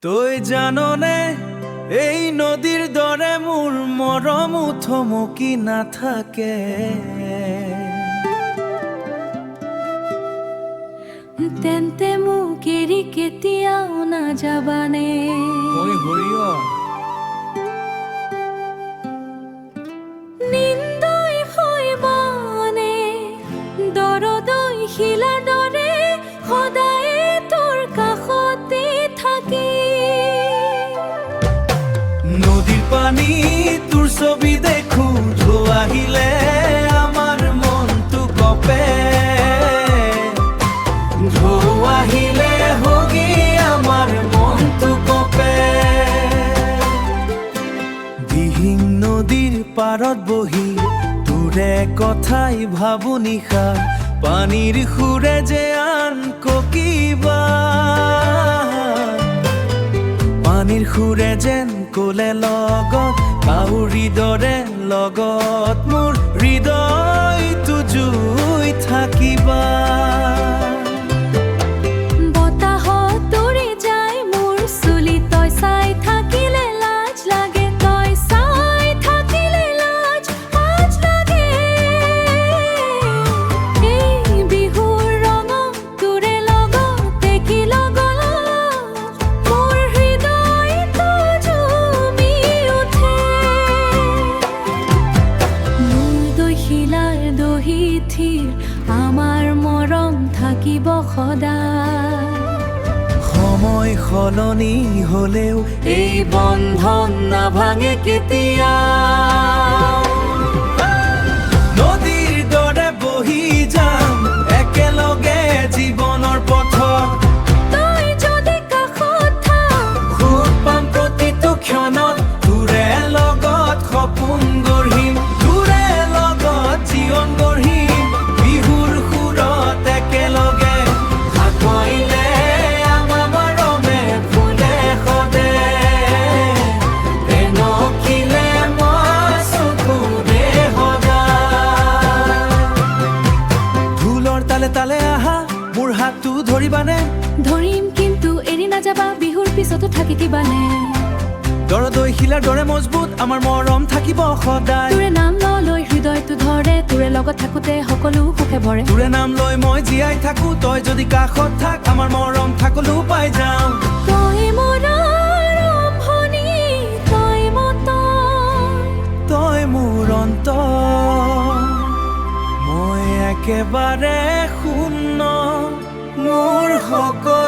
তই জাননে এই নদীৰ দৰে মোৰ মৰম থমকি নাথাকে। তেন্তে মোক এৰি কেতিয়াও নাযাবানে? ঐ হৰিয় নিন্দই হৈবনে দৰদৈ শিলাৰ দৰে সদায় তোৰ কাষতে থাকি। নদীৰ পানী তোৰ ছবি দেখো ঢৌ আহিলে আমাৰ মনটো কপে। ঢৌ আহিলে হগি আমাৰ মনটো কপে। দিহিং নদীৰ পাৰত বহি তোৰে কথাই ভাবো নিশা। পানীৰ সুৰে যে আন ককিবা, পানীৰ সুৰে যেন কলে লগত কাউৰী দৰে লগত মোৰ হৃদয়টো জুই থাকিবা। বতাহত উৰি যায় মোৰ চুলি, তই চাই থাকিলে লাজ লাগে, তই চাই থাকিলে লাজ লাগে। এই বিহুৰ ৰঙত তোৰে লগত দেখি লগত মোৰ হৃদয়টো ঝুমি উঠে। মোৰ দহিলাৰ দহি থিৰ আমাৰ মৰম থাকিব সদায়। সময় সলনি হলেও এই বন্ধন নাভাঙে কেতিয়া। নদীৰ দৰে বহি যাম একেলগে জীৱনৰ পথত। তই যদি কাষত থাক সুখ পাম প্ৰতিটো ক্ষণত। তোৰে লগত সপোন গঢ়িম, তোৰে লগত জীৱন গঢ়িম। বিহুৰ সুৰত একেলগে সাকৰিলে আমাৰ মৰমে ফুলে সদে। এনকিলে মই চকুৰে সদায়। ঢোলৰ তালে তালে আহা মোৰ হাতটো ধৰিবানে? ধৰিম কিন্তু এৰি নাযাবা, বিহুৰ পিছতো থাকি দিবানে? দৰদৈ শিলাৰ দৰে মজবুত আমাৰ মৰম থাকিব সদায়। তোৰে নাম লৈ হৃদয়টো ধৰে, তোৰে লগত থাকোতে সকলো সুখে ভৰে। তোৰে নাম লৈ মই জীয়াই থাকো, তই যদি কাষত থাক আমাৰ মৰম থাকলো পাই যাওঁ। তই মোৰ আৰম্ভণি, তই তই মোৰ অন্তৰ, মই একেবাৰে শূন্য। মোৰ সকলো